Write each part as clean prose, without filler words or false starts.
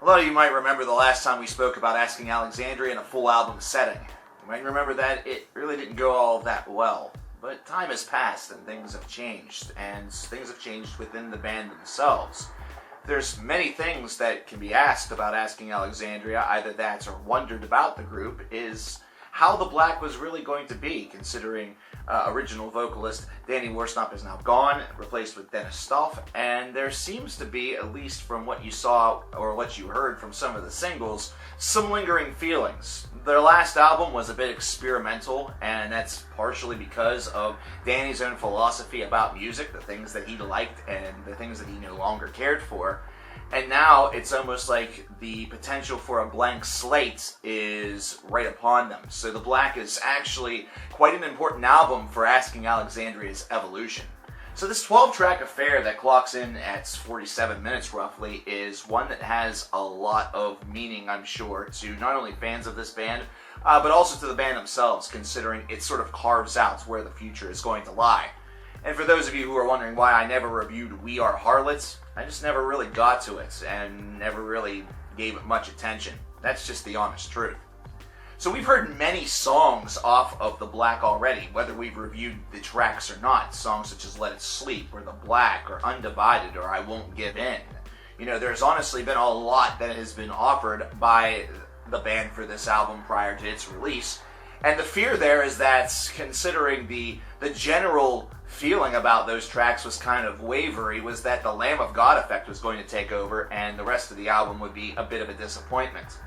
A lot of you might remember the last time we spoke about Asking Alexandria in a full album setting. You might remember that it really didn't go all that well. But time has passed and things have changed within the band themselves. There's many things that can be asked about Asking Alexandria, either that or wondered about the group, is how the Black was really going to be, considering original vocalist Danny Worsnop is now gone, replaced with Dennis Stoff, and there seems to be, at least from what you saw or what you heard from some of the singles, some lingering feelings. Their last album was a bit experimental, and that's partially because of Danny's own philosophy about music, the things that he liked and the things that he no longer cared for. And now it's almost like the potential for a blank slate is right upon them. So The Black is actually quite an important album for Asking Alexandria's evolution. So this 12-track affair that clocks in at 47 minutes roughly is one that has a lot of meaning, I'm sure, to not only fans of this band, but also to the band themselves, considering it sort of carves out where the future is going to lie. And for those of you who are wondering why I never reviewed We Are Harlots, I just never really got to it and never really gave it much attention. That's just the honest truth. So we've heard many songs off of The Black already, whether we've reviewed the tracks or not. Songs such as Let It Sleep, or The Black, or Undivided, or I Won't Give In. You know, there's honestly been a lot that has been offered by the band for this album prior to its release. And the fear there is that, considering the general feeling about those tracks was kind of wavery, was that the Lamb of God effect was going to take over and the rest of the album would be a bit of a disappointment.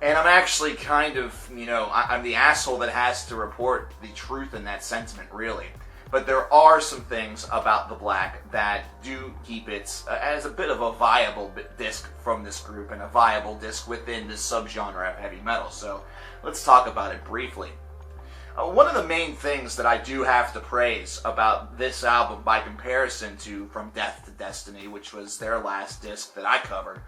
And I'm actually kind of, I'm the asshole that has to report the truth in that sentiment, really. But there are some things about The Black that do keep it as a bit of a viable disc from this group and a viable disc within this subgenre of heavy metal. So let's talk about it briefly. One of the main things that I do have to praise about this album by comparison to From Death to Destiny, which was their last disc that I covered,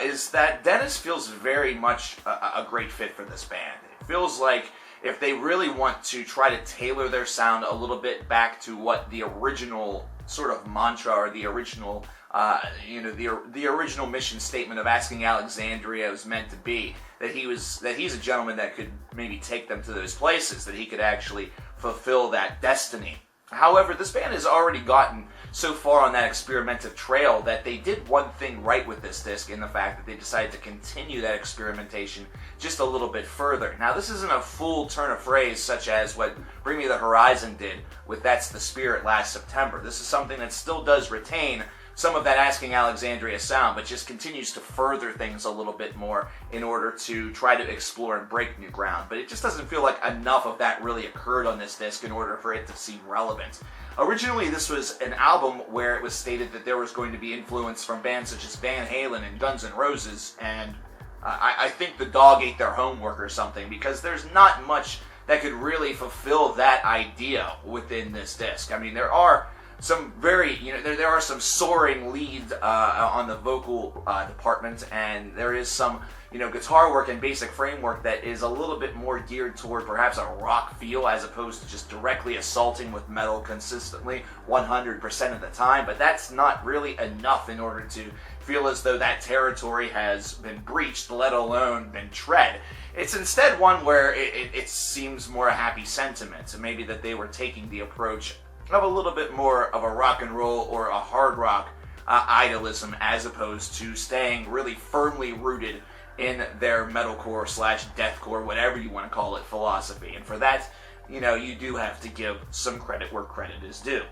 is that Dennis feels very much a great fit for this band. It feels like if they really want to try to tailor their sound a little bit back to what the original sort of mantra or the original, the original mission statement of Asking Alexandria was meant to be, that he's a gentleman that could maybe take them to those places, that he could actually fulfill that destiny. However, this band has already gotten so far on that experimentative trail that they did one thing right with this disc in the fact that they decided to continue that experimentation just a little bit further. Now, this isn't a full turn of phrase such as what Bring Me the Horizon did with That's the Spirit last September. This is something that still does retain some of that Asking Alexandria sound, but just continues to further things a little bit more in order to try to explore and break new ground. But it just doesn't feel like enough of that really occurred on this disc in order for it to seem relevant. Originally, this was an album where it was stated that there was going to be influence from bands such as Van Halen and Guns N' Roses, and I think the dog ate their homework or something, because there's not much that could really fulfill that idea within this disc. I mean, there are some very, there are some soaring leads on the vocal department, and there is some, guitar work and basic framework that is a little bit more geared toward perhaps a rock feel as opposed to just directly assaulting with metal consistently 100% of the time. But that's not really enough in order to feel as though that territory has been breached, let alone been tread. It's instead one where it seems more a happy sentiment, maybe that they were taking the approach of a little bit more of a rock and roll or a hard rock idealism, as opposed to staying really firmly rooted in their metalcore / deathcore, whatever you want to call it, philosophy. And for that, you do have to give some credit where credit is due.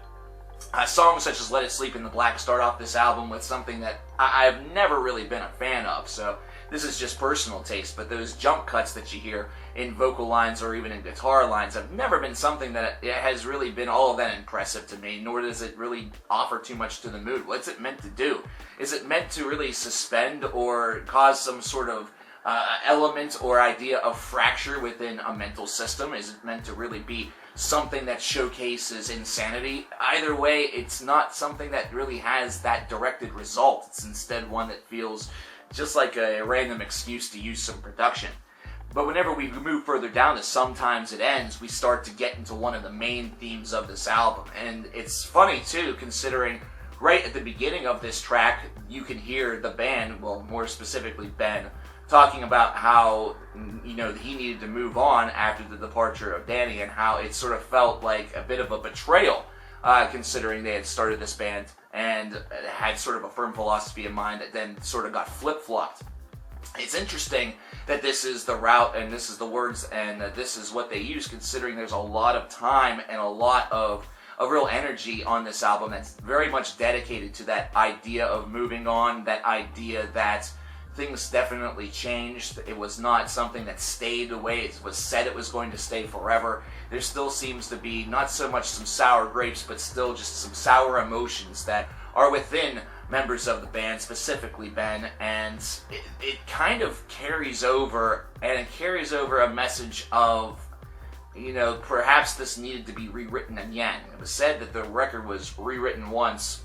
Songs such as Let It Sleep and The Black start off this album with something that I've never really been a fan of, so this is just personal taste, but those jump cuts that you hear in vocal lines or even in guitar lines have never been something that has really been all that impressive to me, nor does it really offer too much to the mood. What's it meant to do? Is it meant to really suspend or cause some sort of element or idea of fracture within a mental system? Is it meant to really be something that showcases insanity? Either way, it's not something that really has that directed result. It's instead one that feels just like a random excuse to use some production. But whenever we move further down to Sometimes It Ends, we start to get into one of the main themes of this album. And it's funny, too, considering right at the beginning of this track, you can hear the band, well, more specifically Ben, talking about how, he needed to move on after the departure of Danny, and how it sort of felt like a bit of a betrayal, considering they had started this band and had sort of a firm philosophy in mind that then sort of got flip-flopped. It's interesting that this is the route, and this is the words, and this is what they use, considering there's a lot of time and a lot of real energy on this album that's very much dedicated to that idea of moving on, that idea that things definitely changed. It was not something that stayed the way it was said it was going to stay forever. There still seems to be not so much some sour grapes, but still just some sour emotions that are within members of the band, specifically Ben, and it kind of carries over, and it carries over a message of, perhaps this needed to be rewritten again. It was said that the record was rewritten once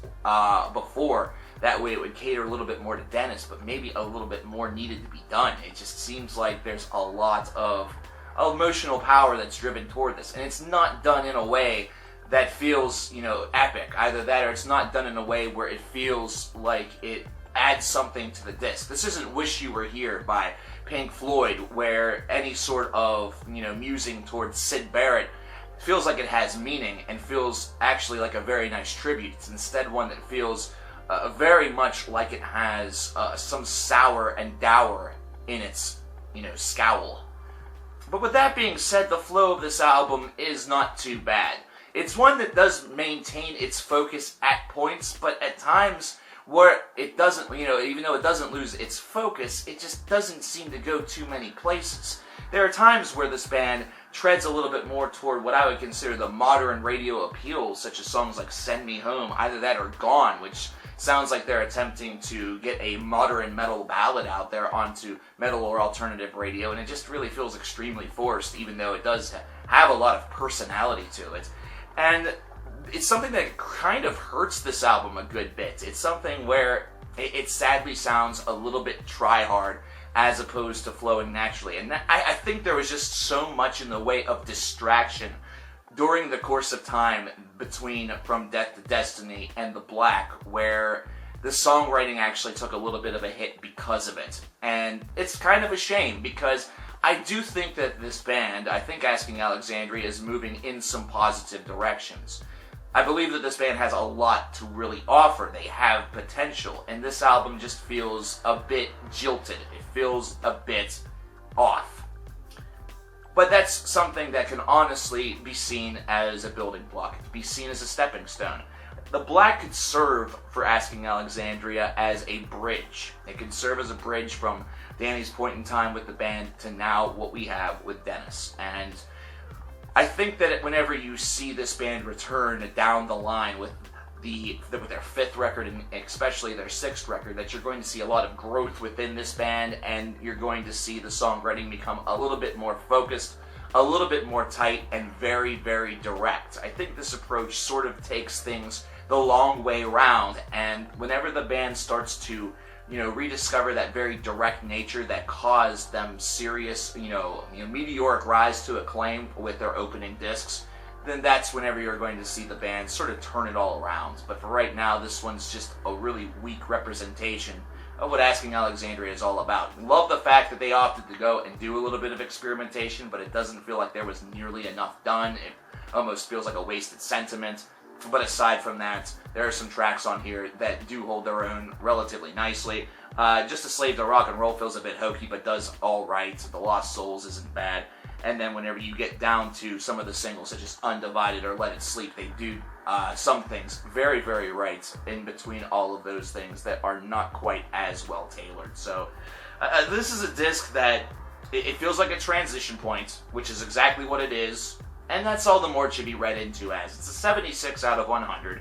before. That way it would cater a little bit more to Dennis, but maybe a little bit more needed to be done. It just seems like there's a lot of emotional power that's driven toward this, and it's not done in a way that feels, epic. Either that, or it's not done in a way where it feels like it adds something to the disc. This isn't Wish You Were Here by Pink Floyd, where any sort of, musing towards Syd Barrett feels like it has meaning and feels actually like a very nice tribute. It's instead one that feels very much like it has some sour and dour in its, scowl. But with that being said, the flow of this album is not too bad. It's one that does maintain its focus at points, but at times where it doesn't, even though it doesn't lose its focus, it just doesn't seem to go too many places. There are times where this band treads a little bit more toward what I would consider the modern radio appeal, such as songs like Send Me Home, either that or Gone, which sounds like they're attempting to get a modern metal ballad out there onto metal or alternative radio, and it just really feels extremely forced, even though it does have a lot of personality to it. And it's something that kind of hurts this album a good bit. It's something where it sadly sounds a little bit try-hard as opposed to flowing naturally. And I think there was just so much in the way of distraction during the course of time between From Death to Destiny and The Black, where the songwriting actually took a little bit of a hit because of it. And it's kind of a shame, because I do think that this band, I think Asking Alexandria, is moving in some positive directions. I believe that this band has a lot to really offer. They have potential, and this album just feels a bit jilted. It feels a bit off. But that's something that can honestly be seen as a building block, be seen as a stepping stone. The Black could serve for Asking Alexandria as a bridge. It could serve as a bridge from Danny's point in time with the band to now what we have with Dennis. And I think that whenever you see this band return down the line with their fifth record and especially their sixth record, that you're going to see a lot of growth within this band, and you're going to see the songwriting become a little bit more focused, a little bit more tight, and very, very direct. I think this approach sort of takes things the long way round, and whenever the band starts to rediscover that very direct nature that caused them serious, meteoric rise to acclaim with their opening discs, then that's whenever you're going to see the band sort of turn it all around. But for right now, this one's just a really weak representation of what Asking Alexandria is all about. Love the fact that they opted to go and do a little bit of experimentation, but it doesn't feel like there was nearly enough done. It almost feels like a wasted sentiment. But aside from that, there are some tracks on here that do hold their own relatively nicely. Just a Slave to Rock and Roll feels a bit hokey, but does all right. The Lost Souls isn't bad. And then whenever you get down to some of the singles, such as Undivided or Let It Sleep, they do some things very, very right in between all of those things that are not quite as well tailored. So this is a disc that it feels like a transition point, which is exactly what it is. And that's all the more it should be read into as. It's a 76 out of 100.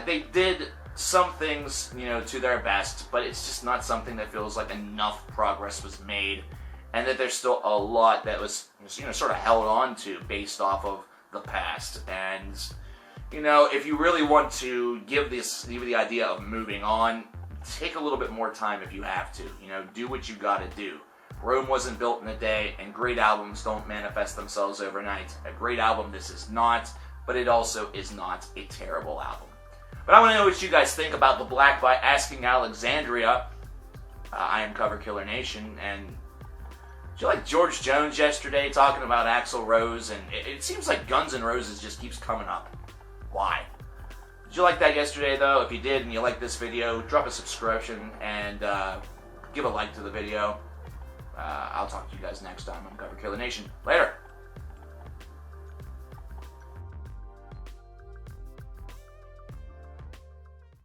They did some things, to their best, but it's just not something that feels like enough progress was made, and that there's still a lot that was, sort of held on to based off of the past. And, if you really want to give the idea of moving on, take a little bit more time if you have to. Do what you gotta do. Rome wasn't built in a day, and great albums don't manifest themselves overnight. A great album this is not, but it also is not a terrible album. But I want to know what you guys think about the Black by Asking Alexandria. I am Cover Killer Nation, and did you like George Jones yesterday talking about Axl Rose? And it seems like Guns N' Roses just keeps coming up. Why? Did you like that yesterday, though? If you did and you like this video, drop a subscription and give a like to the video. I'll talk to you guys next time on Cover Killer Nation. Later.